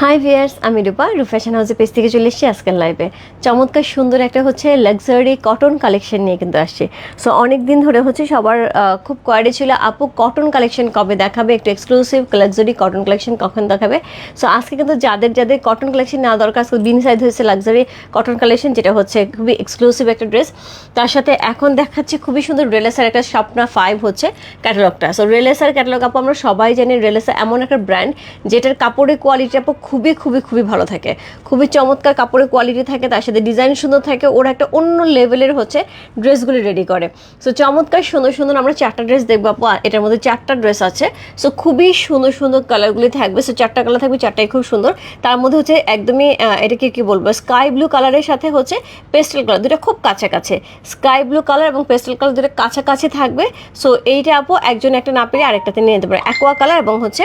High viewers, আমি রূপা fashion হাউসের page থেকে চলে এসেছি আজকের লাইভে। চমৎকার সুন্দর একটা হচ্ছে লাক্সারি কটন কালেকশন নিয়ে কিন্তু আসছে। সো অনেক দিন ধরে হচ্ছে সবার খুব কোয়ারি ছিল, আপু কটন কালেকশন কবে দেখাবে, একটু এক্সক্লুসিভ লাক্সারি কটন কালেকশন কখন দেখাবে। সো আজকে কিন্তু যাদের যাদের কটন কালেকশন নেওয়া দরকার, আজকে বিন সাইড হয়েছে লাক্সারি কটন কালেকশন, যেটা হচ্ছে খুবই এক্সক্লুসিভ একটা ড্রেস। তার সাথে এখন দেখাচ্ছে খুবই সুন্দর রেলেসার একটা স্বপ্না 5 হচ্ছে ক্যাটালগটা। সো রেলেসার ক্যাটালগ আপু আমরা সবাই জানি, রেলেসা এমন একটা ব্র্যান্ড যেটার কাপড়ের কোয়ালিটি আপু খুবই খুবই খুবই ভালো থাকে, খুবই চমৎকার কাপড়ের কোয়ালিটি থাকে, তার সাথে ডিজাইন সুন্দর থাকে। ওরা একটা অন্য লেভেলের হচ্ছে ড্রেসগুলি রেডি করে। সো চমৎকার সুন্দর সুন্দর আমরা 4টা ড্রেস দেখবো আপু, এটার মধ্যে 4টা ড্রেস আছে। সো খুবই সুন্দর সুন্দর কালারগুলি থাকবে। সো 4টা কালার থাকবে, 4টাই খুব সুন্দর। তার মধ্যে হচ্ছে একদমই এটাকে কি বলবো, স্কাই ব্লু কালারের সাথে হচ্ছে পেস্টেল কালার, দুটো খুব কাছাকাছি। স্কাই ব্লু কালার এবং পেস্টেল কালার দুটো কাছাকাছি থাকবে। সো এইটা আপু একজন একটা না পেরে আরেকটাতে নিয়ে নিতে পারে। অ্যাকোয়া কালার এবং হচ্ছে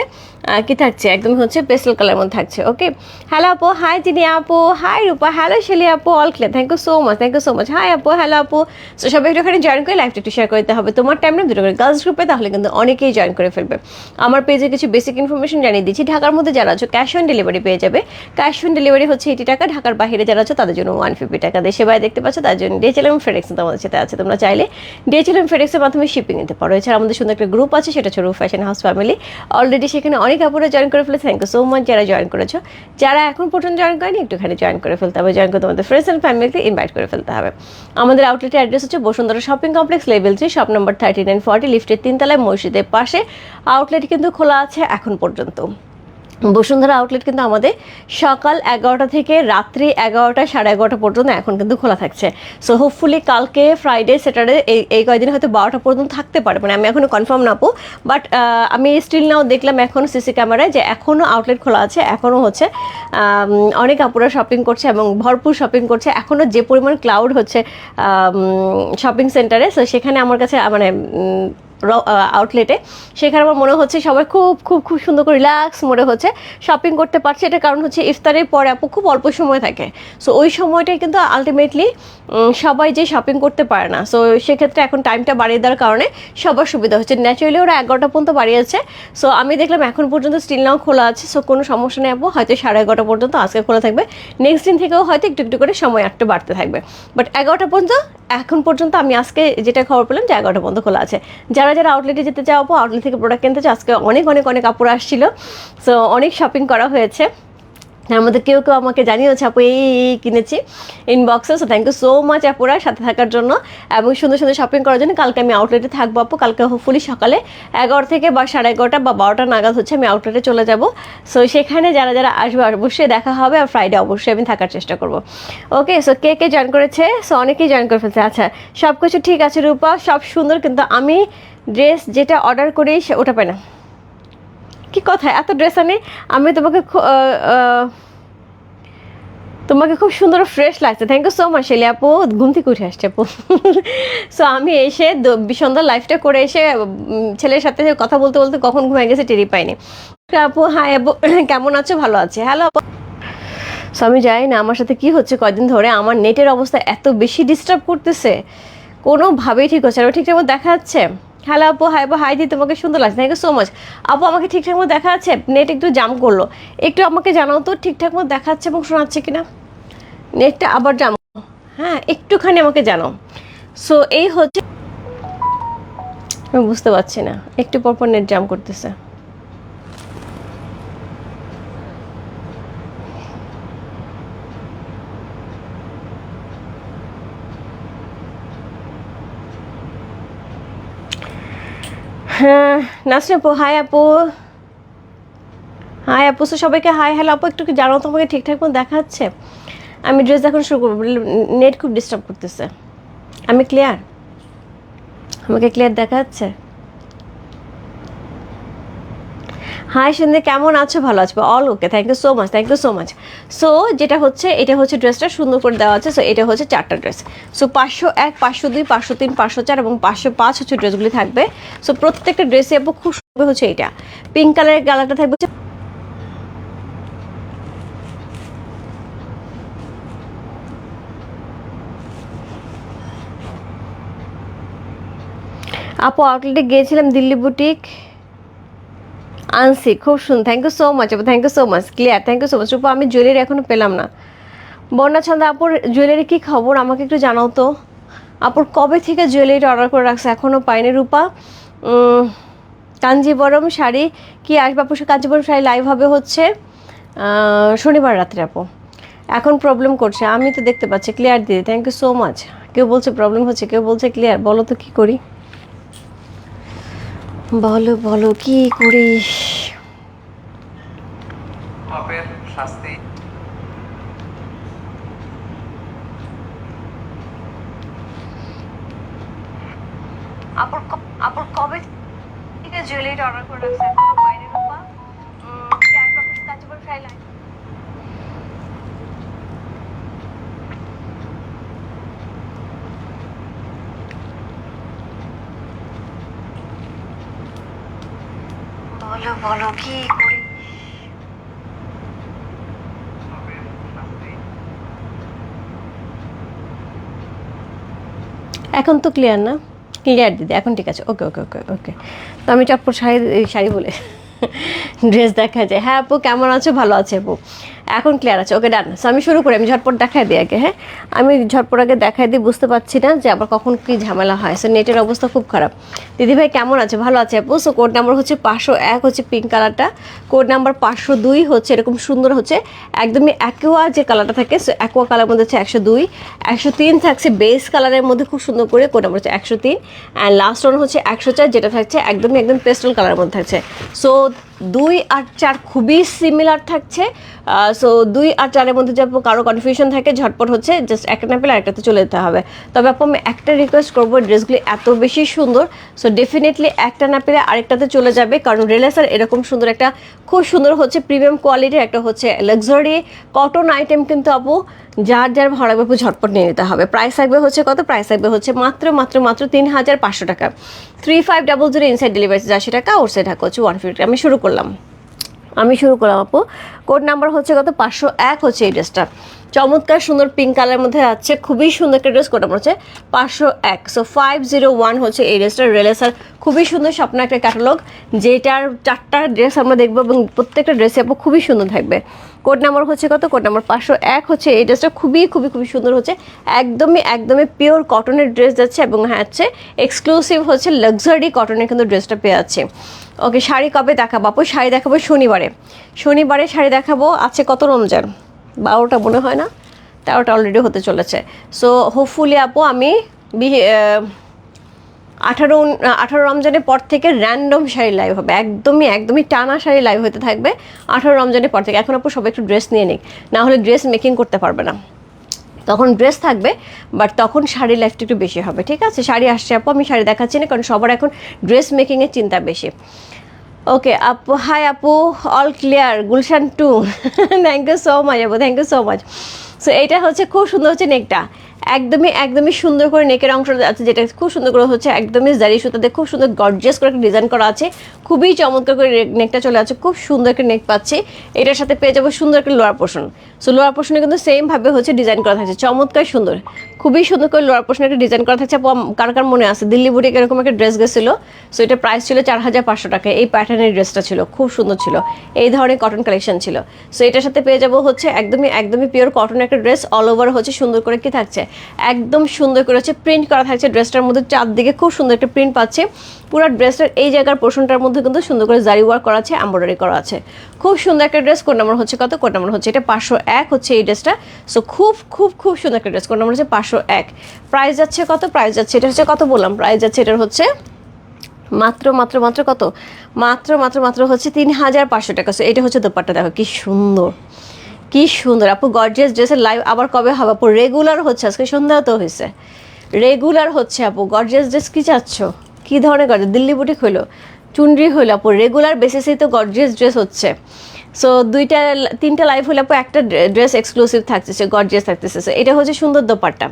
কি থাকছে, একদম হচ্ছে পেস্টেল কালার মধ্যে থাকছে। ওকে, হ্যালো আপু, হাই জিনি আপু, হাই রূপা, হ্যালো শেলি আপু, all clear, thank you so much, thank you so much. Hi আপু, হ্যালো আপু। সো সবাই একটুখানি জয়েন করে লাইভটা একটু শেয়ার করতে হবে, তোমার টাইম না দুটো করে গার্লস গ্রুপে, তাহলে কিন্তু অনেকেই জয়েন করে ফেলবে। আমার পেজে কিছু বেসিক ইনফরমেশন জানিয়ে দিচ্ছি। ঢাকার মধ্যে যারা আছো ক্যাশ অন ডেলিভারি পেয়ে যাবে। ক্যাশ অন ডেলিভারি হচ্ছে 80 টাকা। ঢাকার বাইরে যারা আছো তাদের জন্য 150 টাকা। দেশে বাইরে দেখতে পাচ্ছ তার জন্য ডিএচএল এবং ফেডেক্স তোমাদের সাথে আছে। তোমরা চাইলে ডিএচএল এবং ফেডেক্সের মাধ্যমে শিপিং নিতে পারো। এছাড়া আমাদের সুন্দর একটা গ্রুপ আছে, সেটা হচ্ছে ফ্যাশন হাউস ফ্যামিলি। অলরেডি সেখানে অনেক আপুরা জয়েন করে ফেলেছে, থ্যাংক ইউ সো মাচ যারা জয়েন করেছো। যারা এখন পর্যন্ত জয়েন করেনি একটুখানি জয়েন করে ফেলতে হবে, জয়েন করে তোমাদের ফ্রেন্ডস অ্যান্ড ফ্যামিলিকে ইনভাইট করে ফেলতে হবে। আমাদের আউটলেটের অ্যাড্রেস হচ্ছে Bashundhara shopping complex, level 3, shop number 3940, লিফটের 3 তলায়, মসজিদের পাশে। আউটলেট কিন্তু খোলা আছে এখন পর্যন্ত। বসুন্ধরা আউটলেট কিন্তু আমাদের সকাল 11টা থেকে রাত্রি 11টা, 11:30 পর্যন্ত এখন কিন্তু খোলা থাকছে। সো হোপফুলি কালকে ফ্রাইডে স্যাটারডে এই কয়েকদিন হয়তো 12টা পর্যন্ত থাকতে পারে, মানে আমি এখনও কনফার্ম না আপু। বাট আমি স্টিল নাও দেখলাম এখন সিসি ক্যামেরায় যে এখনও আউটলেট খোলা আছে, এখনও হচ্ছে অনেক আপুরা শপিং করছে এবং ভরপুর শপিং করছে। এখনও যে পরিমাণ ক্লাউড হচ্ছে শপিং সেন্টারে, সো সেখানে আমার কাছে মানে আউটলেটে, সেখানে আমার মনে হচ্ছে সবাই খুব খুব খুব সুন্দর করে রিল্যাক্স মোডে হচ্ছে শপিং করতে পারছে। এটা কারণ হচ্ছে ইফতারের পরে আপু খুব অল্প সময় থাকে। সো ওই সময়টাই কিন্তু আলটিমেটলি সবাই যে শপিং করতে পারে না। সো সেক্ষেত্রে এখন টাইমটা বাড়িয়ে দেওয়ার কারণে সবার সুবিধা হচ্ছে। ন্যাচারালি ওরা 11টা পর্যন্ত বাড়িয়েছে। সো আমি দেখলাম এখন পর্যন্ত স্টিল নাও খোলা আছে। সো কোনো সমস্যা নেই আপু, হয়তো 11:30 পর্যন্ত আজকে খোলা থাকবে। নেক্সট দিন থেকেও হয়তো একটু একটু করে সময় একটু বাড়তে থাকবে। বাট 11টা পর্যন্ত এখন পর্যন্ত আমি আজকে যেটা খবর পেলাম যে 11টা পর্যন্ত খোলা আছে। যারা যারা আউটলেটে যেতে চাও আপু, আউটলেট থেকে প্রোডাক্ট কিনতে চাও, আজকে অনেক অনেক অনেক কাপড় আসছিল। সো অনেক শপিং করা হয়েছে। তার মধ্যে কেউ কেউ আমাকে জানিয়েছে আপু এই কিনেছি ইনবক্সে। So thank you so much আপুরা সাথে থাকার জন্য এবং সুন্দর সুন্দর শপিং করার জন্য। কালকে আমি আউটলেটে থাকবো আপু। কালকে হোপফুলি সকালে 11 থেকে বা 11:30 বা 12টা নাগাদ হচ্ছে আমি আউটলেটে চলে যাব। সো সেখানে যারা যারা আসবে অবশ্যই দেখা হবে, আর ফ্রাইডে অবশ্যই আমি থাকার চেষ্টা করব। ওকে, সো কে কে জয়েন করেছে? সো অনেকেই জয়েন করে ফেলছে। আচ্ছা, সব কিছু ঠিক আছে রূপা, সব সুন্দর, কিন্তু আমি ড্রেস যেটা অর্ডার করি ওটা পাই না। কি কথা, এত ড্রেস আমি তোমাকে খুব সুন্দর ফ্রেশ লাগছে, thank you so much Shelly আপু। ঘুম থেকে উঠে আসছে আপু। সো আমি এসে সন্ধ্যার লাইফটা করে এসে ছেলের সাথে কথা বলতে বলতে কখন ঘুমিয়ে গেছে টেরি পাইনি। আপু হাই আপু, কেমন আছো? ভালো আছে, হ্যালো আপু। সো আমি জানি না আমার সাথে কি হচ্ছে কয়দিন ধরে, আমার নেটের অবস্থা এত বেশি ডিস্টার্ব করতেছে, কোনোভাবেই ঠিক হচ্ছে না। ঠিকঠাক মতো দেখা যাচ্ছে? হ্যালো আপু, হাই আপু, হাই দি, তোমাকে সুন্দর লাগছে, থ্যাংক ইউ সো মাচ আপু। আমাকে ঠিকঠাক মতো দেখা যাচ্ছে? নেট একটু জাম করলো, একটু আমাকে জানাও তো ঠিকঠাক মতো দেখা যাচ্ছে এবং শোনাচ্ছে কিনা। নেটটা আবার জাম, হ্যাঁ একটুখানি আমাকে জানাও। সো এই হচ্ছে, আমি বুঝতে পারছি না, একটু পরপর নেট জাম করতেছে। হ্যাঁ নাসরিন আপু, হাই আপু, হাই আপু। সো সবাইকে হাই হ্যালো আপু, একটু জানাও তোমাকে ঠিকঠাক মতো দেখা যাচ্ছে? আমি ড্রেস এখন শুরু করবো, নেট খুব ডিস্টার্ব করতেছে। আমি ক্লিয়ার? আমাকে ক্লিয়ার দেখা যাচ্ছে? হাই সন্ধে, কেমন আছো? ভালো আছো? All okay, thank you so much, thank you so much. So যেটা হচ্ছে, এটা হচ্ছে ড্রেসটা সুন্দর করে দেওয়া আছে। সো এটা হচ্ছে 4টা ড্রেস। সো 501, 502, 503, 504 এবং 505 হচ্ছে ড্রেসগুলি থাকবে। সো প্রত্যেকটা ড্রেসে আপু খুব সুন্দর হচ্ছে। এটা পিঙ্ক কালারের কালারটা থাকবে, আপু আউটলেটে গিয়েছিলাম দিল্লি বুটিক, আনছি, খুব সুন্দর, থ্যাংক ইউ সো মাচ আপু, thank you so much, clear, thank you so much Rupa. আমি জুয়েলারি এখনো পেলাম না। বন্যা ছন্দা আপুর জুয়েলারি কি খবর আমাকে একটু জানাও তো। আপুর কবে থেকে জুয়েলারিটা অর্ডার করে রাখছে এখনও পাইনি রূপা। কাঞ্জিবরম শাড়ি কি আসবে আপু? কাঞ্জিবরম শাড়ি লাইভ হবে হচ্ছে শনিবার রাত্রে আপু। এখন প্রবলেম করছে, আমি তো দেখতে পাচ্ছি। ক্লিয়ার দিদি, থ্যাংক ইউ সো মাচ। কেউ বলছে প্রবলেম হচ্ছে, কেউ বলছে ক্লিয়ার। বলো তো কি করি, বলো বলো কি করি। পাপের শাস্তি। আপুর কবে থেকে জুয়েলারিটা অর্ডার করে রাখছে এখনো পাইনি রূপা। কি আসবে আপুর কাঞ্জিবরম শাড়ি লাইভ? বলো বলো কি করি। পাপের শাস্তি। এখন তো ক্লিয়ার না? ক্লিয়ার দিদি, এখন ঠিক আছে। ওকে ওকে ওকে ওকে। তো আমি চটপট শাড়ি বলে ড্রেস দেখা যায়। হ্যাঁ আপু কেমন আছো? ভালো আছে আপু, এখন ক্লিয়ার আছে। ওকে ডান। সো আমি শুরু করি, আমি ঝটপট দেখাই দিই আগে। হ্যাঁ আমি ঝটপট আগে দেখাই দিই, বুঝতে পারছি না যে আবার কখন কী ঝামেলা হয়। সো নেটের অবস্থা খুব খারাপ। দিদিভাই কেমন আছে? ভালো আছে আপু। সো কোড নাম্বার হচ্ছে 501 হচ্ছে পিঙ্ক কালারটা, কোড নাম্বার 502 হচ্ছে এরকম সুন্দর হচ্ছে একদমই অ্যাকোয়া যে কালারটা থাকে। সো অ্যাকোয়া কালার মধ্যে হচ্ছে 102, 103 থাকছে বেস কালারের মধ্যে খুব সুন্দর করে, কোড নাম্বার হচ্ছে 103। অ্যান্ড লাস্ট ওয়ান হচ্ছে 104 যেটা থাকছে একদমই একদম পেস্টেল কালারের মধ্যে থাকছে। সো 2 আর 4 খুবই সিমিলার থাকছে। সো 2 আর 4-এর মধ্যে যে কারো কনফিউশন থাকে ঝটপট হচ্ছে জাস্ট একটা না পেলে আরেকটাতে চলে যেতে হবে। তবে আপু আমি একটা রিকোয়েস্ট করবো, ড্রেসগুলি এত বেশি সুন্দর, সো ডেফিনেটলি একটা না পেলে আরেকটাতে চলে যাবে। কারণ রিলেসার এরকম সুন্দর একটা খুব সুন্দর হচ্ছে প্রিমিয়াম কোয়ালিটির একটা হচ্ছে লাক্সারি কটন আইটেম কিন্তু আপু যার যার ভালো লাগবে আপু ঝটপট নিয়ে নিতে হবে। প্রাইস থাকবে হচ্ছে কত? প্রাইস থাকবে হচ্ছে মাত্র মাত্র মাত্র 3500 টাকা। 3500 ইনসাইড ডেলিভারি 80 টাকা, ওর সাইড টাকা হচ্ছে 150। আমি শুরু করলাম আপু। কোড নাম্বার হচ্ছে কত? 501 হচ্ছে এই ড্রেসটা। চমৎকার সুন্দর পিঙ্ক কালারের মধ্যে আছে, খুবই সুন্দর একটা ড্রেস। কোড নাম্বার হচ্ছে 501। সো 501 হচ্ছে এই ড্রেসটার রিলেসার। খুবই সুন্দর স্বপ্ন একটা ক্যাটালগ, যেটার 4টা ড্রেস আমরা দেখবো এবং প্রত্যেকটা ড্রেসে আপু খুবই সুন্দর থাকবে। কোড নাম্বার হচ্ছে কত? কোড নাম্বার 501 হচ্ছে এই ড্রেসটা। খুবই খুবই খুবই সুন্দর হচ্ছে, একদমই একদমই পিওর কটনের ড্রেস যাচ্ছে এবং হ্যাঁ হচ্ছে এক্সক্লুসিভ হচ্ছে লাক্সারি কটনের কিন্তু ড্রেসটা পেয়ে যাচ্ছে। ওকে শাড়ি কবে দেখাবো আপু? শাড়ি দেখাবো শনিবারে শাড়ি দেখাবো। আছে কত? রমজান 12টা মনে হয় না, 13টা অলরেডি হতে চলেছে। সো হোপফুলি আপু আমি 18 রমজানের পর থেকে র্যান্ডম শাড়ি লাইভ হবে, একদমই একদমই টানা শাড়ি লাইভ হতে থাকবে 18 রমজানের পর থেকে। এখন আপু সবাই একটু ড্রেস নিয়ে নিক, না হলে ড্রেস মেকিং করতে পারবে না। তখন ড্রেস থাকবে বাট তখন শাড়ি লাইফটা একটু বেশি হবে। ঠিক আছে শাড়ি আসছে আপু, আমি শাড়ি দেখাচ্ছি না কারণ সবার এখন ড্রেস মেকিংয়ের চিন্তা বেশি। ওকে আপু, হাই আপু, all clear Gulshan 2 thank you so much আপু, thank you so much. So এটা হচ্ছে খুব সুন্দর হচ্ছে নেকটা, একদমই একদমই সুন্দর করে নেকের অংশটা আছে, যেটা খুব সুন্দর করে হচ্ছে একদমই জারি সুতাতে খুব সুন্দর গর্জিয়াস করে একটা ডিজাইন করা আছে। খুবই চমৎকার করে নেকটা চলে আছে, খুব সুন্দর একটা নেক পাচ্ছি। এটার সাথে পেয়ে যাবো সুন্দর একটা লোয়ার পোর্শন। সো লোয়ার পোর্শনে কিন্তু সেমভাবে হচ্ছে ডিজাইন করা থাকছে, চমৎকার সুন্দর, খুবই সুন্দর করে লোয়ার পোর্শনে একটা ডিজাইন করা থাকছে। কার কার মনে আছে দিল্লি বুটিক এরকম একটা ড্রেস গেছিলো? সো এটা প্রাইস ছিল 4500 টাকা। এই প্যাটার্নের ড্রেসটা ছিল, খুব সুন্দর ছিল, এই ধরনের কটন কালেকশন ছিল। সো এটার সাথে পেয়ে যাবো হচ্ছে একদমই একদমই পিওর কটনের একটা ড্রেস। অল ওভার হচ্ছে সুন্দর করে কি থাকছে, একদম সুন্দর করে হচ্ছে প্রিন্ট করা থাকছে ড্রেসটার মধ্যে। চারদিকে খুব সুন্দর একটা প্রিন্ট পাচ্ছে। পুরো ড্রেসটার এই জায়গার পোর্শনটার মধ্যে কিন্তু সুন্দর করে জারি ওয়ার্ক করা আছে, এমব্রয়ডারি করা আছে। খুব সুন্দর একটা ড্রেস। কোড নাম্বার হচ্ছে কত? কোড নাম্বার হচ্ছে এটা 501 হচ্ছে এই ড্রেসটা। সো খুব খুব খুব সুন্দর একটা ড্রেস। কোড নাম্বার হচ্ছে 501। প্রাইস যাচ্ছে কত? প্রাইস যাচ্ছে এটা হচ্ছে কত বললাম? প্রাইস যাচ্ছে এটার হচ্ছে মাত্র মাত্র মাত্র কত? মাত্র মাত্র মাত্র হচ্ছে 3500 টাকা। সো এটা হচ্ছে দোপাট্টা, দেখো কি সুন্দর, কি সুন্দর আপু। গর্জিয়াস ড্রেসের লাইভ আবার কবে হবে আপু? রেগুলার হচ্ছে, আজকে সন্ধ্যা তো হয়েছে, রেগুলার হচ্ছে আপু। গর্জিয়াস ড্রেস কি চাচ্ছ? কী ধরনের গর্জিয়াস? দিল্লি বুটিক হইলো, চুনরি হইলো আপু, রেগুলার বেসিসেই তো গর্জিয়াস ড্রেস হচ্ছে। সো 2-3টা লাইভ হলে আপু একটা ড্রেস এক্সক্লুসিভ থাকতেছে, গর্জিয়াস থাকতেছে। সো এটা হচ্ছে সুন্দর দোপাট্টা,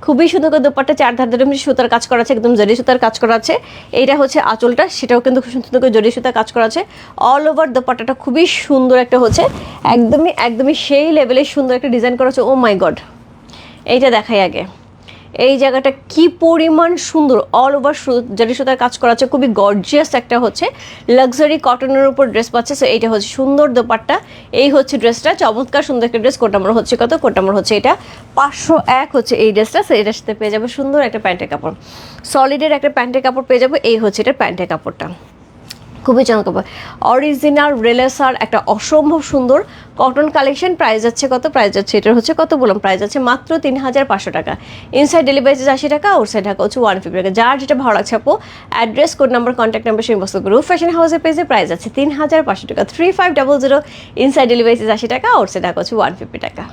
খুবই সুন্দর করে দোপাট্টা, 4 ধার ধরে সুতার কাজ করা আছে, একদম জরি সুতার কাজ করা আছে। এইটা হচ্ছে আঁচলটা, সেটাও কিন্তু খুব সুন্দর করে জরি সুতার কাজ করা আছে। অল ওভার দোপাট্টাটা খুবই সুন্দর একটা হচ্ছে, একদমই একদমই সেই লেভেলের সুন্দর একটা ডিজাইন করা আছে। ও মাই গড, এইটা দেখাই আগে, এই জায়গাটা কি পরিমাণ সুন্দর, অল ওভার জারি সুতার কাজ করা আছে, খুবই গর্জিয়াস একটা হচ্ছে লাক্সারি কটনের উপর ড্রেস পাচ্ছে। সো এইটা হচ্ছে সুন্দর দোপাট্টা, এই হচ্ছে ড্রেসটা, চমৎকার সুন্দর একটা ড্রেস। কোড নাম্বার হচ্ছে কত? কোড নাম্বার হচ্ছে এটা 501 হচ্ছে এই ড্রেসটা। সো এটার সাথে পেয়ে যাবে সুন্দর একটা প্যান্টের কাপড়, সলিডের একটা প্যান্টের কাপড় পেয়ে যাবে। এই হচ্ছে এটার প্যান্টের কাপড়টা, খুবই চমৎকার অরিজিনাল রেলেসার একটা অসম্ভব সুন্দর কটন কালেকশন। প্রাইস যাচ্ছে কত? প্রাইস যাচ্ছে এটার হচ্ছে কত বললাম, প্রাইস যাচ্ছে মাত্র 3500 টাকা। ইনসাইড ডেলিভারি 80 টাকা, আউটসাইড ঢাকা হচ্ছে 150 টাকা। যার যেটা ভালো লাগছে আপু address, code number, contact number সেই বস্তু রূপ ফ্যাশন হাউসের পেজে প্রাইস আছে 3500 টাকা, 3500। ইনসাইড ডেলিভারি 80 টাকা, আউটসাইড ঢাকা হচ্ছে 150 টাকা।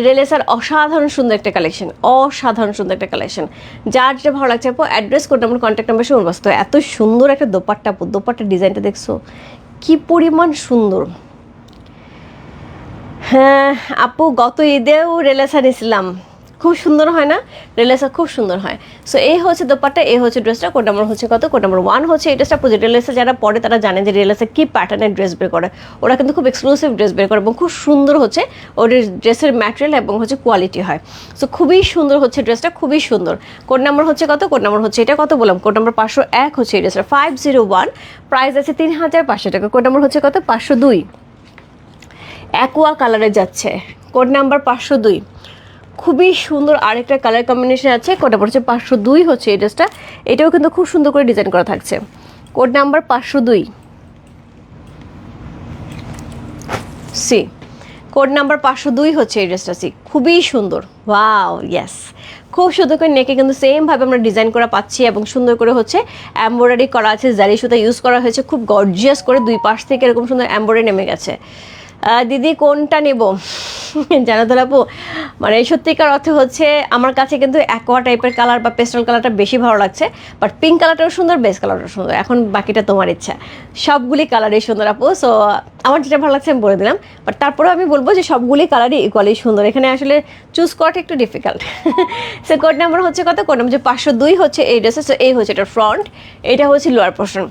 রেলেসার অসাধারণ সুন্দর একটা কালেকশন, অসাধারণ সুন্দর একটা কালেকশন। যার যেটা ভালো লাগছে আপু address, code number, contact number সে বস্তু। এত সুন্দর একটা দোপাট্টা আপু, দোপাট্টার ডিজাইনটা দেখছো কি পরিমাণ সুন্দর। হ্যাঁ আপু গত ঈদেও রেলেসা নিয়েছিলাম, খুব সুন্দর হয় না? রেলেসা খুব সুন্দর হয়। সো এই হচ্ছে দোপাট্টা, এই হচ্ছে ড্রেসটা। কোড নাম্বার হচ্ছে কত? কোড নাম্বার 1 হচ্ছে এই ড্রেসটা। রেলেসা যারা পরে তারা জানে যে রেলেসা কি প্যাটার্নের ড্রেস বের করে, ওরা কিন্তু খুব এক্সক্লুসিভ ড্রেস বের করে এবং খুব সুন্দর হচ্ছে ওদের ড্রেসের ম্যাটেরিয়াল এবং হচ্ছে কোয়ালিটি হয়। সো খুবই সুন্দর হচ্ছে ড্রেসটা, খুবই সুন্দর। কোড নাম্বার হচ্ছে কত? কোড নাম্বার হচ্ছে এটা কত বললাম, কোড নাম্বার 501 হচ্ছে এই ড্রেসটা, 501। প্রাইস আছে 3500 টাকা। কোড নাম্বার হচ্ছে কত? 502। অ্যাকোয়া কালারে যাচ্ছে, কোড নাম্বার 502। খুবই সুন্দর আরেকটা কালার কম্বিনেশন আছে, কোড নাম্বার হচ্ছে 502 হচ্ছে এই ড্রেসটা। এটাও কিন্তু খুব সুন্দর করে ডিজাইন করা থাকছে, code number 502 C. Code number 502 হচ্ছে এই ড্রেসটা সি, খুবই সুন্দর। ওয়াও ইয়েস, খুব সুন্দর করে নেকে কিন্তু সেমভাবে আমরা ডিজাইন করা পাচ্ছি এবং সুন্দর করে হচ্ছে এমব্রয়ডারি করা আছে, জারি সুতা ইউজ করা হয়েছে খুব গর্জিয়াস করে, দুই পাশ থেকে এরকম সুন্দর এমব্রয়ডারি নেমে গেছে। দিদি কোনটা নেব জানো তো আপু, মানে সত্যিকার অর্থে হচ্ছে আমার কাছে কিন্তু অ্যাকোয়া টাইপের কালার বা পেস্টাল কালারটা বেশি ভালো লাগছে, বাট পিঙ্ক কালারটাও সুন্দর, বেস কালারটাও সুন্দর। এখন বাকিটা তোমার ইচ্ছা, সবগুলি কালারই সুন্দর আপু। সো আমার যেটা ভালো লাগছে আমি বলে দিলাম, বাট তারপরেও আমি বলবো যে সবগুলি কালারই ইকুয়ালি সুন্দর, এখানে আসলে চুজ করাটা একটু ডিফিকাল্ট। সো কোড নাম্বার হচ্ছে কত? কোড নাম্বার 502 হচ্ছে এই ড্রেসে। সো এই হচ্ছে এটা ফ্রন্ট, এটা হচ্ছে লোয়ার পোর্শন।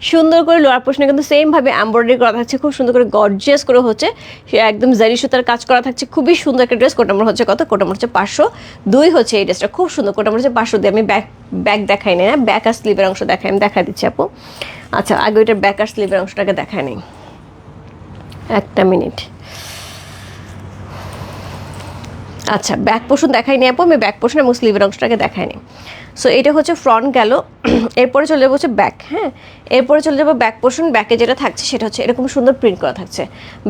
সুন্দর করে লোয়ার পোর্শনে কিন্তু সেমভাবে এমব্রয়ডারি করা থাকছে, খুব সুন্দর করে গর্জিয়াস করে হচ্ছে একদম জারি সুতার কাজ করা থাকছে, খুবই সুন্দর একটা ড্রেস। কোড নাম্বার হচ্ছে কত? কোড নাম্বার হচ্ছে 502 হচ্ছে এই ড্রেসটা, খুব সুন্দর। কোড নাম্বার হচ্ছে 502। আমি ব্যাক দেখাই না, ব্যাক আর স্লিভের অংশ দেখাই, আমি দেখা দিচ্ছি আপু। আচ্ছা আগে ওইটার ব্যাক আর স্লিভের অংশটাকে দেখাই নেই, একটা মিনিট। আচ্ছা ব্যাক পোর্শন দেখাই নি আপু, আমি ব্যাক পোর্শন এবং স্লিভের অংশটাকে দেখাই নি। সো এটা হচ্ছে ফ্রন্ট গেল, এরপরে চলে যাবো হচ্ছে ব্যাক। হ্যাঁ এরপরে চলে যাবো ব্যাক পোর্শন। ব্যাকে যেটা থাকছে সেটা হচ্ছে এরকম সুন্দর প্রিন্ট করা থাকছে,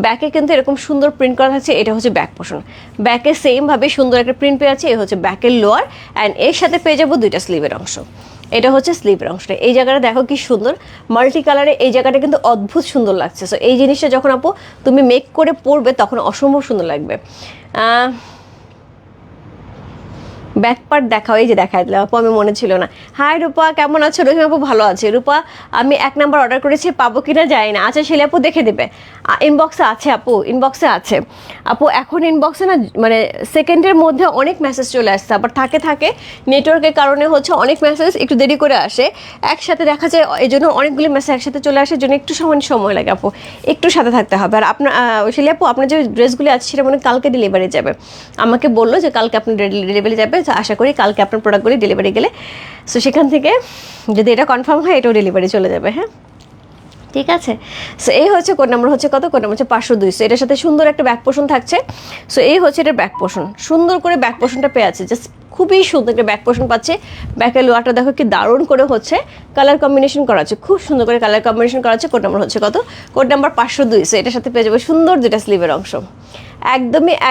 ব্যাকে কিন্তু এরকম সুন্দর প্রিন্ট করা থাকছে, এটা হচ্ছে ব্যাক পোর্শন। ব্যাকে সেমভাবে সুন্দর একটা প্রিন্ট পেয়ে আছে, এই হচ্ছে ব্যাকের লোয়ার, অ্যান্ড এর সাথে পেয়ে যাবো দুইটা স্লিভের অংশ। এটা হচ্ছে স্লিভের অংশটা। এই জায়গাটা দেখো কি সুন্দর মাল্টি কালারে, এই জায়গাটা কিন্তু অদ্ভুত সুন্দর লাগছে। সো এই জিনিসটা যখন আপু তুমি মেক করে পরবে তখন অসম্ভব সুন্দর লাগবে। ব্যাক পার্ট দেখাও, এই যে দেখাই দিলাম আপু, আমি মনে ছিল না। হাই রূপা কেমন আছো? রহিম আপু ভালো আছে। রূপা আমি 1 নাম্বার অর্ডার করেছি, পাবো কিনা জানি না। আচ্ছা শিলা আপু দেখে দেবে, ইনবক্সে আছে আপু, ইনবক্সে আছে আপু। এখন ইনবক্সে না মানে সেকেন্ডের মধ্যে অনেক মেসেজ চলে আসছে, আবার থাকে নেটওয়ার্কের কারণে হচ্ছে অনেক মেসেজ একটু দেরি করে আসে, একসাথে দেখা যায়, এই জন্য অনেকগুলি মেসেজ একসাথে চলে আসে, জন্য একটু সময় লাগে আপু, একটু সাথে থাকতে হবে। আর আপনার শিলা আপু আপনার যে ড্রেসগুলি আছে সেটা মনে কালকে ডেলিভারি যাবে, আমাকে বললো যে কালকে আপনার ডেলিভারি যাবে। আশা করি কালকে আপনার প্রোডাক্টগুলি ডেলিভারি গেলে, সো সেখান থেকে যদি এটা কনফার্ম হয় এটাও ডেলিভারি চলে যাবে। হ্যাঁ ঠিক আছে। সো এই হচ্ছে কোড নাম্বার হচ্ছে কত? কোড নাম্বার হচ্ছে 502। সো এটার সাথে সুন্দর একটা ব্যাক পোর্শন থাকছে। সো এই হচ্ছে এটার ব্যাক পোর্শন, সুন্দর করে ব্যাক পোর্শনটা পেয়ে আছে, জাস্ট খুবই সুন্দর একটা ব্যাক পোর্শন পাচ্ছে। ব্যাকের লোয়ারটা দেখো কি দারুণ করে হচ্ছে কালার কম্বিনেশন করা আছে, খুব সুন্দর করে কালার কম্বিনেশন করা আছে। কোড নাম্বার হচ্ছে কত? Code number 502। সো এটার সাথে পেয়ে যাবে সুন্দর দুটা স্লিভের অংশ,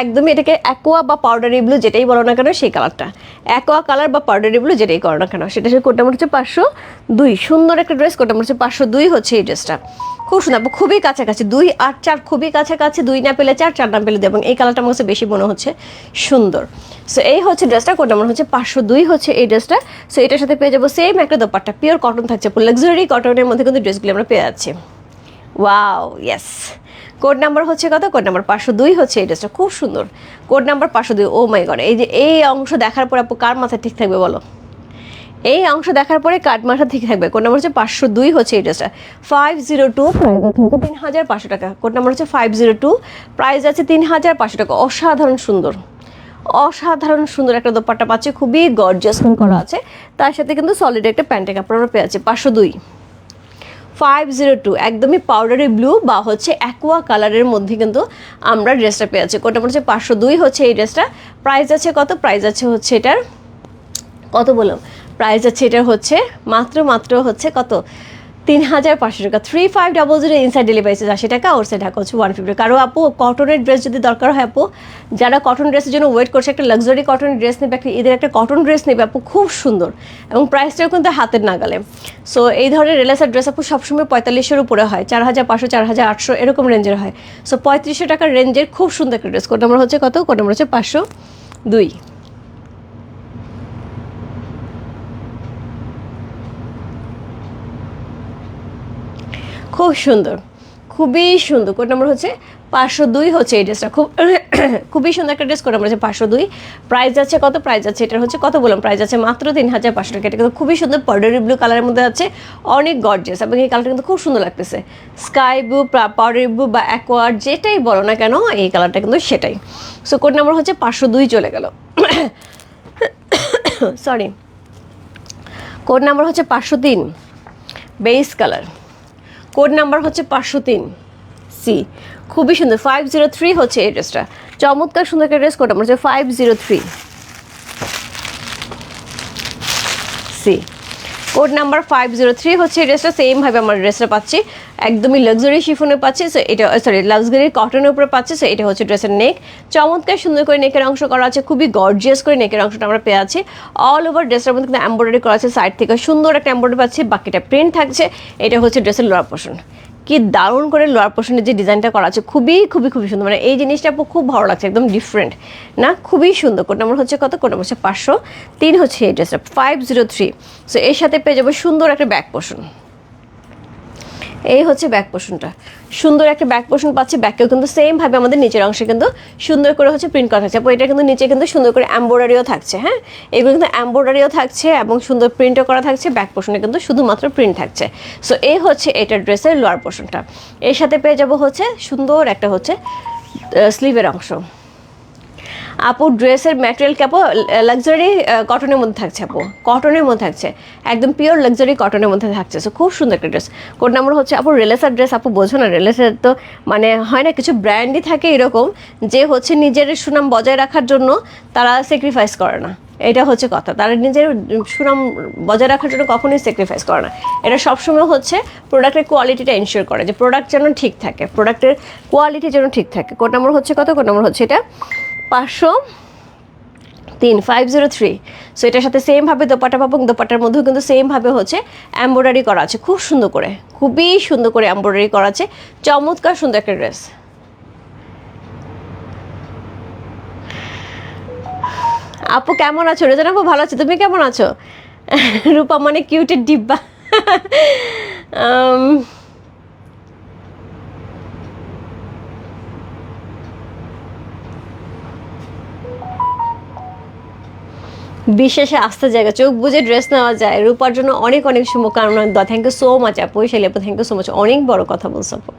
একদমই এটাকে অ্যাকোয়া বা পাউডারি ব্লু যেটাই বলো না কেন সেই কালারটা, অ্যাকোয়া কালার বা পাউডারি ব্লু যেটাই করো না কেন সেটা হচ্ছে কোড নাম্বার হচ্ছে 502। সুন্দর একটা ড্রেস, কোড নাম্বার হচ্ছে 502 হচ্ছে এই ড্রেসটা, খুব সুন্দর, খুবই কাছাকাছি 2 8 4, খুবই কাছাকাছি, 2 না পেলে 4, 4 না পেলে 2, এবং এই কালারটা আমার কাছে বেশি মনে হচ্ছে সুন্দর। সো এই হচ্ছে ড্রেসটা, কোড নাম্বার হচ্ছে 502 হচ্ছে এই ড্রেসটা। সো এটার সাথে পেয়ে যাবো সেম একটা দোপাট্টা, পিওর কটন থাকছে, লাক্সারি কটনের মধ্যে কিন্তু ড্রেসগুলো আমরা পেয়ে যাচ্ছি। Wow yes. কোড নাম্বার হচ্ছে কত? কোড নাম্বার 502 হচ্ছে এই ড্রেসটা, খুব সুন্দর। Code number 502। ও মাই গড, এই যে এই অংশ দেখার পর আপু কার মাথা ঠিক থাকবে বলো? এই অংশ দেখার পরে কাটমাটা ঠিক থাকবে। কোড নাম্বার হচ্ছে 502 হচ্ছে এই ড্রেসটা, 502 প্রাইস আছে 3500 টাকা। কোড নাম্বার হচ্ছে 502, প্রাইস আছে 3500 টাকা। অসাধারণ সুন্দর, অসাধারণ সুন্দর একটা দোপাট্টা পাচ্ছে, খুবই গর্জিয়াস করা আছে, তার সাথে কিন্তু সলিড একটা প্যান্টের কাপড় আমরা পেয়ে যাচ্ছি। 502 502 একদমই পাউডারি ব্লু বা হচ্ছে অ্যাকোয়া কালারের মধ্যে কিন্তু আমরা ড্রেসটা পেয়ে যাচ্ছি। কোড নাম্বার হচ্ছে 502 হচ্ছে এই ড্রেসটা, প্রাইস আছে কত, প্রাইস আছে হচ্ছে এটার কত বললাম, প্রাইস আছে এটার হচ্ছে মাত্র মাত্র হচ্ছে কত, 3500 টাকা। 3500 ইনসাইড ডেলিভারি 80 টাকা, ওর সাইড ঢাকা হচ্ছে 150। কারো আপু কটনের ড্রেস যদি দরকার হয় আপু, যারা কটন ড্রেসের জন্য ওয়েট করছে, একটা লাক্সারি কটনের ড্রেস নেবে, একটা ঈদের একটা কটন ড্রেস নেবে আপু, খুব সুন্দর এবং প্রাইসটাও কিন্তু হাতের নাগালে। সো এই ধরনের রিলেসার ড্রেস আপু সবসময় 4500-এর উপরে হয়, 4500 4800 এরকম রেঞ্জের হয়। সো 3500 টাকার রেঞ্জের খুব সুন্দর একটা ড্রেস। কোড নাম্বার হচ্ছে কত, কোড নাম্বার হচ্ছে 502। খুব সুন্দর, খুবই সুন্দর। কোড নাম্বার হচ্ছে 502 হচ্ছে এই ড্রেসটা, খুবই সুন্দর একটা ড্রেস। কোড নাম্বার হচ্ছে 502, প্রাইস আছে কত, প্রাইস আছে এটার হচ্ছে কত বললাম, প্রাইস আছে মাত্র 3500 টাকা। এটা কিন্তু খুবই সুন্দর পাউডারি ব্লু কালারের মধ্যে আছে, অনেক গর্জিয়াস এবং এই কালারটা কিন্তু খুব সুন্দর লাগতেছে। স্কাই ব্লু, পাউডারি ব্লু বা অ্যাকোয়ার যেটাই বলো না কেন, এই কালারটা কিন্তু সেটাই। সো কোড নাম্বার হচ্ছে 502 চলে গেল, সরি, কোড নাম্বার হচ্ছে 503 বেস কালার। কোড নাম্বার হচ্ছে 503 সি, খুবই সুন্দর। 503 হচ্ছে এই ড্রেসটা, চমৎকার সুন্দর একটা ড্রেস। কোড নাম্বার হচ্ছে 503 সি, কোড নাম্বার 503 হচ্ছে এই ড্রেসটা। সেমভাবে আমরা ড্রেসটা পাচ্ছি, একদমই লাক্সারি শিফনে পাচ্ছি। সো এটা সরি লাক্সারি কটনের উপরে পাচ্ছি। সো এটা হচ্ছে ড্রেসের নেক, চমৎকার সুন্দর করে নেকের অংশ করা আছে, খুবই গর্জিয়াস করে নেকের অংশটা আমরা পেয়ে আছি। অল ওভার ড্রেসটার মধ্যে কিন্তু এমব্রয়ডারি করা আছে, সাইড থেকে সুন্দর একটা এমব্রয়ডারি পাচ্ছি, বাকিটা প্রিন্ট থাকছে। এটা হচ্ছে ড্রেসের লোয়ার পোর্শন, কি দারুণ করে লোয়ার পোর্শনের যে ডিজাইনটা করা আছে, খুবই খুবই খুবই সুন্দর। মানে এই জিনিসটা আপু খুব ভালো লাগছে, একদম ডিফারেন্ট না, খুবই সুন্দর। কোড নাম্বার হচ্ছে কত, কোড নাম্বার হচ্ছে 503 হচ্ছে এই ড্রেসটা, 503। সো এর সাথে পেয়ে যাবো সুন্দর একটা ব্যাক পোর্শন। এই হচ্ছে ব্যাক পোর্শনটা, সুন্দর একটা ব্যাক পোর্শন পাচ্ছি। ব্যাককেও কিন্তু সেমভাবে আমাদের নিচের অংশে কিন্তু সুন্দর করে হচ্ছে প্রিন্ট করা থাকছে। এটা কিন্তু নিচে কিন্তু সুন্দর করে এমব্রয়ডারিও থাকছে, হ্যাঁ এগুলো কিন্তু এমব্রয়ডারিও থাকছে এবং সুন্দর প্রিন্টও করা থাকছে। ব্যাক পোর্শনে কিন্তু শুধুমাত্র প্রিন্ট থাকছে। সো এই হচ্ছে এটার ড্রেসের লোয়ার পোর্শনটা। এর সাথে পেয়ে যাবো হচ্ছে সুন্দর একটা হচ্ছে স্লিভের অংশ। আপু ড্রেসের ম্যাটেরিয়াল কাপড় লাক্সারি কটনের মধ্যে থাকছে, আপু কটনের মধ্যে থাকছে, একদম পিওর লাক্সারি কটনের মধ্যে থাকছে। সো খুব সুন্দর একটা ড্রেস। কোড নাম্বার হচ্ছে আপু রিলেসার ড্রেস, আপু বোঝো না, রিলেসার তো মানে হয় না, কিছু ব্র্যান্ডই থাকে এরকম যে হচ্ছে নিজের সুনাম বজায় রাখার জন্য তারা স্যাক্রিফাইস করে না, এটা হচ্ছে কথা। তারা নিজের সুনাম বজায় রাখার জন্য কখনোই স্যাক্রিফাইস করে না। এটা সবসময় হচ্ছে প্রোডাক্টের কোয়ালিটিটা এনশিওর করে, যে প্রোডাক্ট যেন ঠিক থাকে, প্রোডাক্টের কোয়ালিটি যেন ঠিক থাকে। কোড নাম্বার হচ্ছে কত, কোড নাম্বার হচ্ছে এটা 503 503। সো এটার সাথে সেমভাবে দোপাট্টা পাবো, দোপাট্টার মধ্যেও কিন্তু সেমভাবে হচ্ছে এমব্রয়ডারি করা আছে, খুব সুন্দর করে, খুবই সুন্দর করে এমব্রয়ডারি করা আছে, চমৎকার সুন্দর একটা ড্রেস। আপু কেমন আছো? রেজান আপু ভালো আছো, তুমি কেমন আছো? রূপা মানে কিউটের ডিব্বা। বিশেষে আস্তে জায়গা, চোখ বুঝে ড্রেস নেওয়া যায়। রূপার জন্য অনেক অনেক শুভকামনা। থ্যাংক ইউ সো মাচ আপু, শৈলী আপু থ্যাংক ইউ সো মাচ, অনেক বড় কথা বলছো আপু,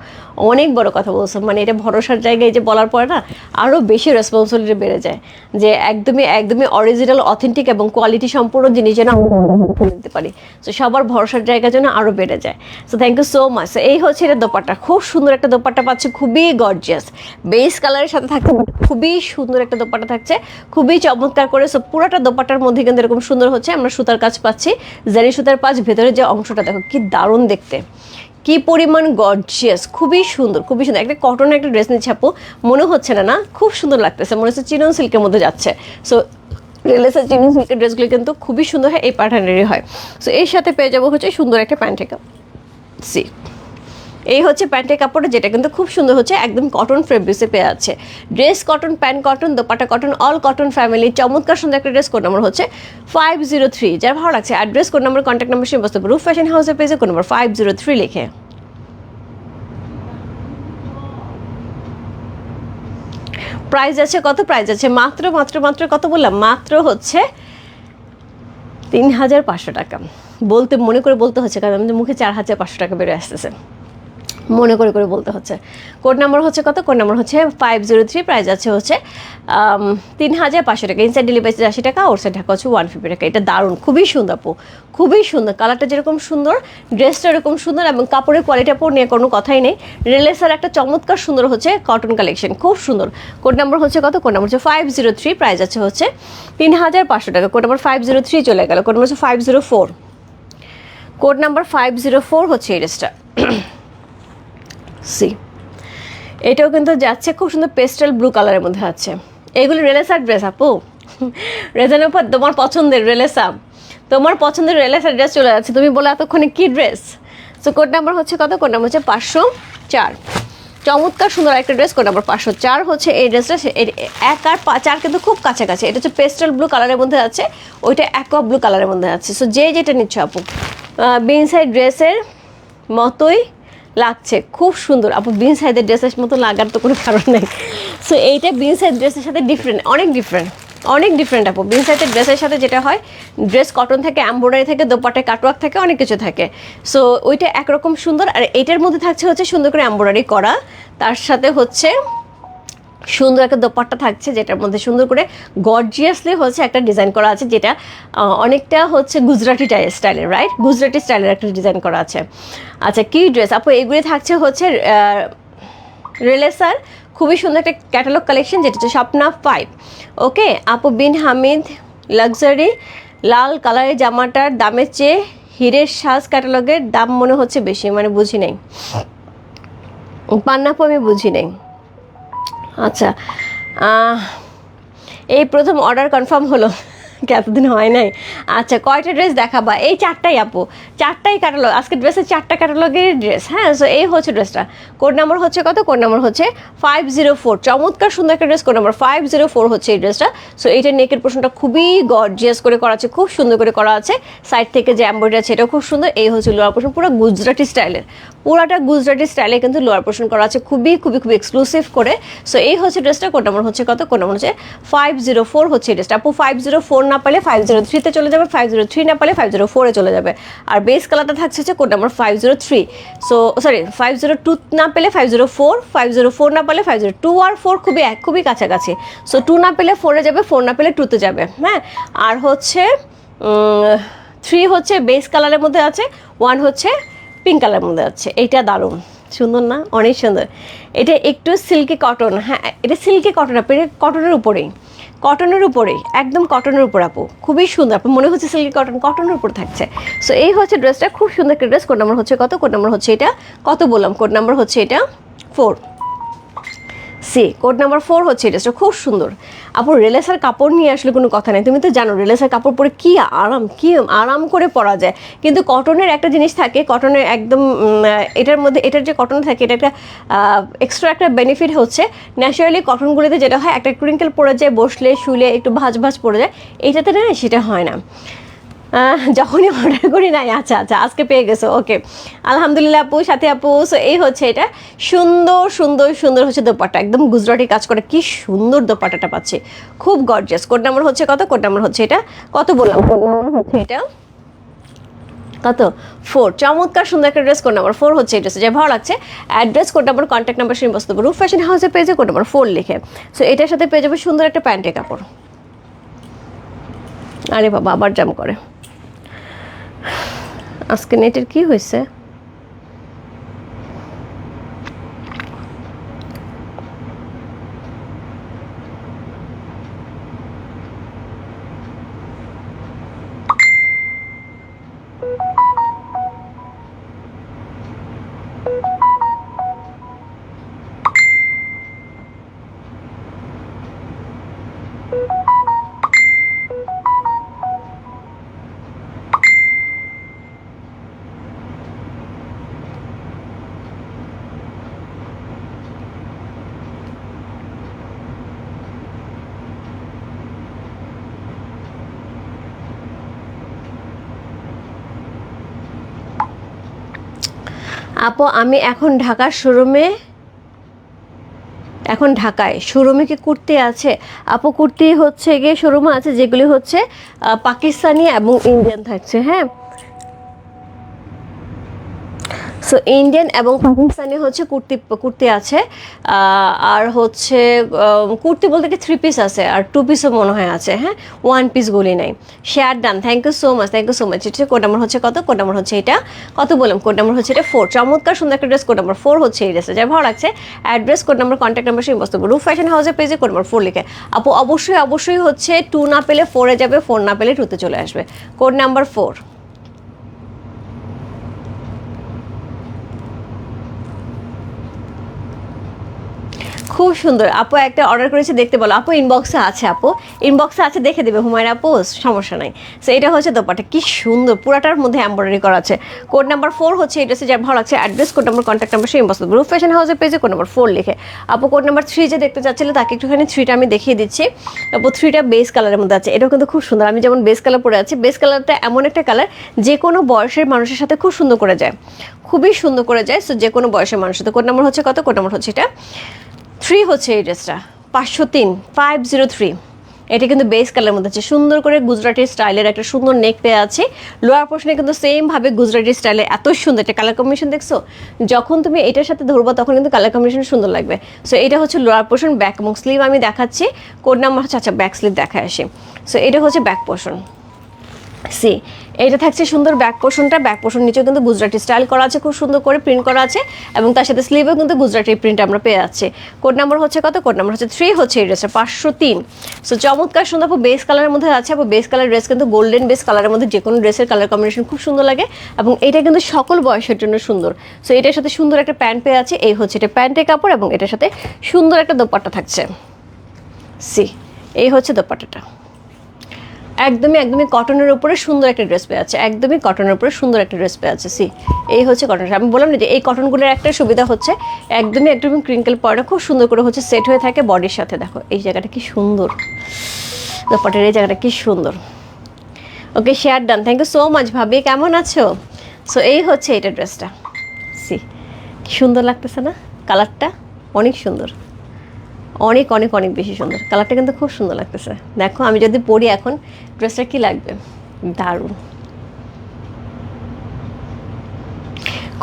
অনেক বড় কথা বলছো। মানে এটা ভরসার জায়গায় যে বলার পরে না আরও বেশি রেসপন্সিবিলিটি বেড়ে যায়, যে একদমই একদমই অরিজিনাল অথেন্টিক এবং কোয়ালিটি সম্পূর্ণ জিনিস যেন আমরা দিতে পারি। সো সবার ভরসার জায়গা যেন আরও বেড়ে যায়। So thank you so much. এই হচ্ছে এটা দোপাট্টা, খুব সুন্দর একটা দোপাট্টা পাচ্ছে, খুবই গর্জিয়াস বেস কালারের সাথে থাকছে, খুবই সুন্দর একটা দোপাট্টা থাকছে, খুবই চমৎকার করে। সো পুরোটা দোপাট্টার মধ্যে কিন্তু এরকম সুন্দর হচ্ছে আমরা সুতার কাজ পাচ্ছি, জারি সুতার কাজ। ভেতরে যে অংশটা দেখো কি দারুণ দেখতে, কি পরিমাণ গর্জিয়াস, খুবই সুন্দর, খুবই সুন্দর। একটা কটনের একটা ড্রেস নিচ্ছে আপু, মনে হচ্ছে না, না খুব সুন্দর লাগতেছে, মনে হচ্ছে চিনন সিল্কের মধ্যে যাচ্ছে। সো রিলেসার চিনন সিল্কের ড্রেসগুলো কিন্তু খুবই সুন্দর হয়, এই প্যাটার্নেরই হয়। সো এর সাথে পেয়ে যাবো হচ্ছে সুন্দর একটা প্যান্টের কাপড়। সি এই হচ্ছে প্যান্টের কাপড়টা, যেটা কিন্তু খুব সুন্দর হচ্ছে, একদম কটন ফেব্রিক্সে পেয়ে আছে। Dress cotton, pant cotton, dupatta cotton, all cotton family, চমৎকার সুন্দর একটা ড্রেস। কোড নাম্বার হচ্ছে 503। যার ভালো লাগছে address, code number, contact number সে বসতে রূপ ফ্যাশন হাউসের পেজে কোড নাম্বার 503 লিখে। প্রাইস আছে কত, প্রাইস আছে মাত্র মাত্র মাত্র কত বললাম, মাত্র হচ্ছে 3,500 টাকা বলতে মনে করে বলতে হচ্ছে, কারণ আমাদের মুখে 4,500 টাকা বেরোয় আসতেছে, মনে করে করে বলতে হচ্ছে। কোড নাম্বার হচ্ছে কত? কোড নাম্বার হচ্ছে 503, প্রাইস আছে হচ্ছে 3,500 টাকা। ইনসাইড ডেলিভারি 80 টাকা, ওর সাইড ঢাকা হচ্ছে 150 টাকা। এটা দারুণ, খুবই সুন্দর আপু, খুবই সুন্দর। কালারটা যেরকম সুন্দর, ড্রেসটা এরকম সুন্দর, এবং কাপড়ের কোয়ালিটি আপু নিয়ে কোনো কথাই নেই। রিলেসার একটা চমৎকার সুন্দর হচ্ছে কটন কালেকশন, খুব সুন্দর। কোড নাম্বার হচ্ছে কত? কোড নাম্বার হচ্ছে 503, প্রাইস আছে হচ্ছে 3,500 টাকা। কোড নাম্বার 503 চলে গেল। কোড নাম্বার হচ্ছে 504, কোড নাম্বার 504 হচ্ছে এই ড্রেসটা। সি, এটাও কিন্তু যাচ্ছে খুব সুন্দর পেস্টেল ব্লু কালারের মধ্যে আছে। এগুলি রেলেসার ড্রেস আপু, রেজানোর পর তোমার পছন্দের রেলেসা, তোমার পছন্দের রেলেসার ড্রেস চলে যাচ্ছে। তুমি বলে এতক্ষণে কি ড্রেস? সো কোড নাম্বার হচ্ছে কত? কোড নাম্বার হচ্ছে 504, চমৎকার সুন্দর একটা ড্রেস। কোড নাম্বার 504 হচ্ছে এই ড্রেসটা। 1 আর 4 কিন্তু খুব কাছাকাছি। এটা হচ্ছে পেস্টেল ব্লু কালারের মধ্যে আছে, ওইটা অ্যাকোয়া ব্লু কালারের মধ্যে আছে। সো যে যেটা নিচ্ছ আপু, বিন সাইড ড্রেসের মতোই লাগছে, খুব সুন্দর আপু। বিন সাইডের ড্রেসের মতো লাগার তো কোনো কারণ নেই। সো এইটা বিন সাইড ড্রেসের সাথে ডিফারেন্ট, অনেক ডিফারেন্ট, অনেক ডিফারেন্ট আপু। বিন সাইডের ড্রেসের সাথে যেটা হয়, ড্রেস কটন থাকে, এমব্রয়ডারি থাকে, দোপাট্টায় কাটওয়ার্ক থাকে, অনেক কিছু থাকে। সো ওইটা একরকম সুন্দর, আর এইটার মধ্যে থাকছে হচ্ছে সুন্দর করে এমব্রয়ডারি করা, তার সাথে হচ্ছে সুন্দর একটা দোপাট্টা থাকছে, যেটার মধ্যে সুন্দর করে গর্জিয়াসলি হচ্ছে একটা ডিজাইন করা আছে, যেটা অনেকটা হচ্ছে গুজরাটি স্টাইলের, রাইট? গুজরাটি স্টাইলের একটা ডিজাইন করা আছে। আচ্ছা, কি ড্রেস আপু এগুলি? থাকছে হচ্ছে রেলেসার খুবই সুন্দর একটা ক্যাটালগ কালেকশন, যেটা হচ্ছে স্বপ্না 5। ওকে আপু, বিন হামিদ লাক্সারি লাল কালারের জামাটার দামের চেয়ে হিরের সাজ ক্যাটালগের দাম মনে হচ্ছে বেশি, মানে বুঝি নেই পান্নাপু, আমি বুঝি নেই। আচ্ছা, এই প্রথম অর্ডার কনফার্ম হলো, এতদিন হয় নাই। আচ্ছা, কয়টা ড্রেস দেখাবা? এই 4টাই আপু, 4টাই ক্যাটালগ, আজকে ড্রেসের 4টা ক্যাটালগের ড্রেস। হ্যাঁ, সো এই হচ্ছে ড্রেসটা। কোড নাম্বার হচ্ছে কত? কোড নাম্বার হচ্ছে 504, চমৎকার সুন্দর একটা ড্রেস। কোড নাম্বার 504 হচ্ছে এই ড্রেসটা। সো এইটার নেকের পোর্শনটা খুবই গর্জিয়াস করে করা আছে, খুব সুন্দর করে করা আছে। সাইড থেকে যে এমব্রয়ডারি আছে এটাও খুব সুন্দর। এই হচ্ছে লোয়ার পোর্শন, পুরো গুজরাটি স্টাইলের, পুরাটা গুজরাটি স্টাইলে কিন্তু লোয়ার পোর্শন করা আছে, খুবই খুবই খুবই এক্সক্লুসিভ করে। সো এই হচ্ছে ড্রেসটা। কোড নাম্বার হচ্ছে কত? কোড নাম্বার হচ্ছে 504 হচ্ছে এই ড্রেসটা। আপু 504 না পালে 503-তে চলে যাবে, 503 না পালে 504-এ চলে যাবে। আর বেস কালারটা থাকছে হচ্ছে কোড নাম্বার 503। সো সরি, 502 না পেলে 504, 504 না পেলে 502 আর 4 খুবই কাছাকাছি। সো 2 না পেলে 4-এ যাবে, 4 না পেলে 2-তে যাবে। হ্যাঁ, আর হচ্ছে 3 হচ্ছে বেস কালারের মধ্যে আছে, 1 হচ্ছে পিঙ্ক কালারের মধ্যে আছে। এইটা দারুণ সুন্দর না? অনেক সুন্দর। এটা একটু সিল্কি কটন। হ্যাঁ, এটা সিল্কি কটন আপু, এটা কটনের উপরেই, কটনের উপরেই, একদম কটনের উপর আপু, খুবই সুন্দর আপু, মনে হচ্ছে সিল্কি কটন, কটনের উপর থাকছে। সো এই হচ্ছে ড্রেসটা, খুব সুন্দর একটা ড্রেস। কোড নাম্বার হচ্ছে কত? কোড নাম্বার হচ্ছে এটা কত বললাম? কোড নাম্বার হচ্ছে এটা 4। সি, কোড নাম্বার 4 হচ্ছে এই ড্রেসটা, খুব সুন্দর আপু। রেলেসার কাপড় নিয়ে আসলে কোনো কথা নেই, তুমি তো জানো রেলেসার কাপড় পরে কি আরাম করে পরা যায়। কিন্তু কটনের একটা জিনিস থাকে, কটনের একদম এটার মধ্যে, এটার যে কটন থাকে, এটা একটা এক্সট্রা একটা বেনিফিট হচ্ছে, ন্যাচারালি কটনগুলোতে যেটা হয়, একটা ক্রিঙ্কেল পড়ে যায়, বসলে শুলে একটু ভাঁজ পড়ে যায়, এইটাতে না সেটা হয় না। যখনই অর্ডার করি নাই। আচ্ছা আচ্ছা, আজকে পেয়ে গেছো, ওকে আলহামদুলিল্লাহ আপু, সাথে আপু। সো এই হচ্ছে এটা, সুন্দর সুন্দর সুন্দর হচ্ছে দোপাট্টা, একদম গুজরাটি কাজ করে, কি সুন্দর দোপাট্টাটা পাচ্ছে, খুব গর্জিয়াস। কোড নাম্বার হচ্ছে কত? কোড নাম্বার হচ্ছে এটা কত বললাম? কোড নাম্বার হচ্ছে এটা কত? 4, চমৎকার সুন্দর একটা ড্রেস। কোড নাম্বার 4 হচ্ছে এই ড্রেস, যা ভালো লাগছে। Address, code number, contact number, সেই বস্তু রূপ ফ্যাশন হাউসে পেয়ে যাবে কোড নাম্বার 4 লিখে। সো এটার সাথে পেয়ে যাবে সুন্দর একটা প্যান্টের কাপড়। আরে বাবা, আবার জাম করে, আজকে নেটের কি হয়েছে? আপু আমি এখন ঢাকার শোরুমে এখন ঢাকায় শোরুমে কি কুর্তি আছে আপু? কুর্তি হচ্ছে গিয়ে শোরুমে আছে যেগুলি হচ্ছে পাকিস্তানি এবং ইন্ডিয়ান থাকছে। হ্যাঁ, সো ইন্ডিয়ান এবং পাকিস্তানি হচ্ছে কুর্তি আছে। আর হচ্ছে কুর্তি বলতে কি 3 পিস আছে আর 2 পিসও মনে হয় আছে। হ্যাঁ, 1 পিসগুলি নাই। Share done, thank you so much, thank you so much. এটা কোড নাম্বার হচ্ছে কত? কোড নাম্বার হচ্ছে এটা কত বললাম? কোড নাম্বার হচ্ছে এটা 4। চমৎকার সুন্দর একটা ড্রেস, কোড নাম্বার 4 হচ্ছে এই ড্রেসটা। যার ভালো লাগছে address, code number, contact number সেই বস্তু রূপ ফ্যাশন হাউসের পেজে কোড নাম্বার 4 লিখে আপু অবশ্যই হচ্ছে 2 না পেলে 4-এ যাবে, 4 না পেলে 2-তে চলে আসবে। Code number 4। খুব সুন্দর আপু, একটা অর্ডার করেছে দেখতে বলো আপু। ইনবক্সে আছে আপু, ইনবক্সে আছে, দেখে দেবে হুমায়রা আপু, সমস্যা নাই। সো এটা হচ্ছে দোপাট্টা, কি সুন্দর, পুরাটার মধ্যে এমব্রয়ডারি করা আছে। কোড নাম্বার 4 হচ্ছে এই ড্রেসে। যার ভালো লাগছে address, code number, contact number সেই ইনবক্স গ্রুপ ফ্যাশন হাউসের পেজে কোড নাম্বার 4 লিখে আপু। কোড নাম্বার 3 যে দেখতে চাচ্ছিল তাকে একটুখানি 3টা আমি দেখিয়ে দিচ্ছি আপু। 3টা বেস কালারের মধ্যে আছে, এটাও কিন্তু খুব সুন্দর। আমি যেমন বেস কালার পরে আছি, বেস কালারটা এমন একটা কালার যে কোনো বয়সের মানুষের সাথে খুব সুন্দর করে যায়, খুবই সুন্দর করে যায়। সো যে কোনো বয়সের মানুষের সাথে। কোড নাম্বার হচ্ছে কত? কোড নাম্বার হচ্ছে এটা 3 হচ্ছে এই ড্রেসটা, 503 503। এটা কিন্তু বেস কালারের মধ্যে আছে, সুন্দর করে গুজরাটি স্টাইলের একটা সুন্দর নেক পেয়ে আছে। লোয়ার পোর্শনে কিন্তু সেম ভাবে গুজরাটি স্টাইলে এত সুন্দর একটা কালার কম্বিনেশন দেখছো। যখন তুমি এটার সাথে ধরবো তখন কিন্তু কালার কম্বিনেশন সুন্দর লাগবে। সো এটা হচ্ছে লোয়ার পোর্শন, ব্যাক এবং স্লিভ আমি দেখাচ্ছি। কোড নাম্বার হচ্ছে, আচ্ছা ব্যাক স্লিভ দেখায় আসি। সো এটা হচ্ছে ব্যাক পোর্শন। সি এইটা থাকছে সুন্দর ব্যাক পোর্শনটা। ব্যাক পোর্শন নিচেও কিন্তু গুজরাটি স্টাইল করা আছে, খুব সুন্দর করে প্রিন্ট করা আছে এবং তার সাথে স্লিভেও কিন্তু গুজরাটি প্রিন্ট আমরা পেয়ে যাচ্ছি। কোড নাম্বার হচ্ছে কত? কোড নাম্বার হচ্ছে 3 হচ্ছে এই ড্রেসটা, 503। সো চমৎকার সুন্দর আপু, বেস কালারের মধ্যে আছে আপু। বেস কালার ড্রেস কিন্তু গোল্ডেন বেস কালারের মধ্যে যে কোনো ড্রেসের কালার কম্বিনেশন খুব সুন্দর লাগে এবং এটা কিন্তু সকল বয়সের জন্য সুন্দর। সো এটার সাথে সুন্দর একটা প্যান্ট পেয়ে আছে, এই হচ্ছে এটা প্যান্টের কাপড় এবং এটার সাথে সুন্দর একটা দোপাট্টা থাকছে। সি এই হচ্ছে দোপাট্টাটা, একদমই কটনের উপরে সুন্দর একটা ড্রেস পেয়ে আছে, একদমই কটনের উপরে সুন্দর একটা ড্রেস পেয়ে আছে। সি এই হচ্ছে কটন। আমি বললাম না যে এই কটনগুলোর একটা সুবিধা হচ্ছে একদমই ক্রিঙ্কেল পরে খুব সুন্দর করে হচ্ছে সেট হয়ে থাকে বডির সাথে। দেখো এই জায়গাটা কি সুন্দর, দোপাট্টার এই জায়গাটা কি সুন্দর। Okay, share done, thank you so much ভাবি, কেমন আছো? সো এই হচ্ছে এটা ড্রেসটা। সি কি সুন্দর লাগতেছে না? কালারটা অনেক সুন্দর, অনেক বেশি সুন্দর। কালারটা কিন্তু খুব সুন্দর লাগতেছে। দেখো আমি যদি পরি এখন ড্রেসটা কি লাগবে, দারুণ,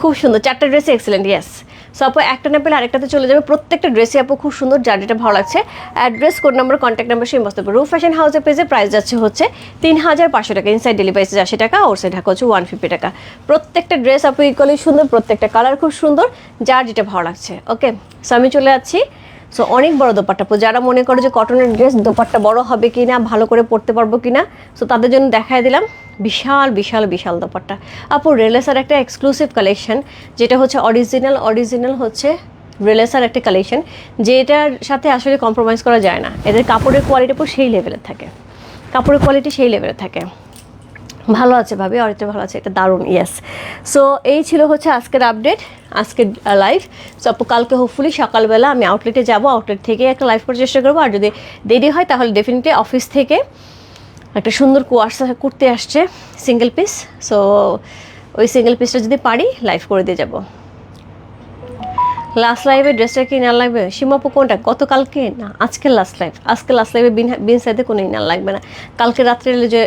খুব সুন্দর। 4টা ড্রেস এক্সেলেন্ট। ইয়েস, সো আপু একটা না পেলে আরেকটাতে চলে যাবে। প্রত্যেকটা ড্রেসই আপু খুব সুন্দর, যার যেটা ভালো লাগছে address, code number, contact number সেই মস্ত রূপ ফ্যাশন হাউসের পেজে প্রাইস যাচ্ছে হচ্ছে 3500 টাকা। ইনসাইড ডেলিভারি 80 টাকা, আউটসাইড ঢাকা হচ্ছে 150 টাকা। প্রত্যেকটা ড্রেস আপু ইকুয়ালি সুন্দর, প্রত্যেকটা কালার খুব সুন্দর, যার যেটা ভালো লাগছে। ওকে, সো আমি চলে যাচ্ছি। সো অনেক বড় দোপাট্টা, যারা মনে করে যে কটনের ড্রেস দোপাট্টা বড় হবে কি না, ভালো করে পরতে পারবো কি না, সো তাদের জন্য দেখায় দিলাম বিশাল দোপাট্টা আপু। রেলেসার একটা এক্সক্লুসিভ কালেকশন, যেটা হচ্ছে অরিজিনাল হচ্ছে রেলেসার একটা কালেকশন, যেটার সাথে আসলে কম্প্রোমাইজ করা যায় না। এদের কাপড়ের কোয়ালিটি পুরো সেই লেভেলের থাকে, কাপড়ের কোয়ালিটি সেই লেভেলের থাকে। ভালো আছে ভাবি, অরিত্র ভালো আছে, এটা দারুণ। ইয়েস, সো এই ছিল হচ্ছে আজকের আপডেট, আজকের লাইভ। সো আপু কালকে হোপফুলি সকালবেলা আমি আউটলেটে যাব, আউটলেট থেকে একটা লাইভ করার চেষ্টা করবো। আর যদি দেরি হয় তাহলে ডেফিনেটলি অফিস থেকে একটা সুন্দর কুয়াশা করতে আসছে সিঙ্গেল পিস। সো ওই সিঙ্গেল পিসটা যদি পারি লাইভ করে দিয়ে যাব। লাস্ট লাইভে ড্রেসটা কি ইনার লাগবে সীমাপু? কোনটা? গতকালকে না, আজকের লাস্ট লাইভ। আজকে লাস্ট লাইভে বিন সাইডে কোনো ইনার লাগবে না। কালকে রাত্রে যে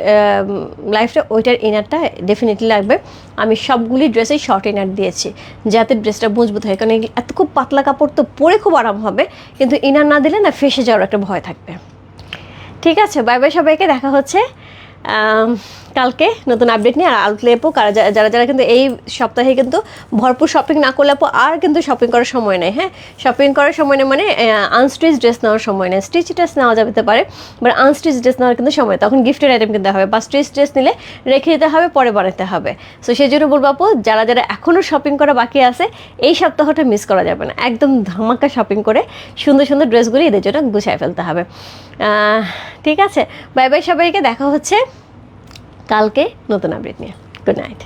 লাইভটা ওইটার ইনারটা ডেফিনেটলি লাগবে। আমি সবগুলি ড্রেসেই শর্ট ইনার দিয়েছি যাতে ড্রেসটা মজবুত হয়, কারণ এত খুব পাতলা কাপড় তো পরে খুব আরাম হবে, কিন্তু ইনার না দিলে না ফেসে যাওয়ার একটা ভয় থাকবে। ঠিক আছে, বাই বাই সবাইকে, দেখা হচ্ছে কালকে নতুন আপডেট নিয়ে। আর আউটলে আপু যারা কিন্তু এই সপ্তাহে কিন্তু ভরপুর শপিং না করলে আপু আর কিন্তু শপিং করার সময় নেই। হ্যাঁ, শপিং করার সময় নেই মানে আনস্টিচ ড্রেস নেওয়ার সময় নেই। স্টিচ ড্রেস নেওয়া যেতে পারে, বাট আনস্টিচ ড্রেস নেওয়ার কিন্তু সময়, তখন গিফটের আইটেম কিনতে হবে, বা স্টিচ ড্রেস নিলে রেখে দিতে হবে, পরে বানাতে হবে। সো সেই জন্য বলবো আপু, যারা এখনও শপিং করা বাকি আছে এই সপ্তাহটা মিস করা যাবে না, একদম ধামাকা শপিং করে সুন্দর ড্রেসগুলি এদের জন্য গুছিয়ে ফেলতে হবে। ঠিক আছে, বাই বাই সবাইকে, দেখা হচ্ছে কালকে নতুন আপডেট নিয়ে। Good night.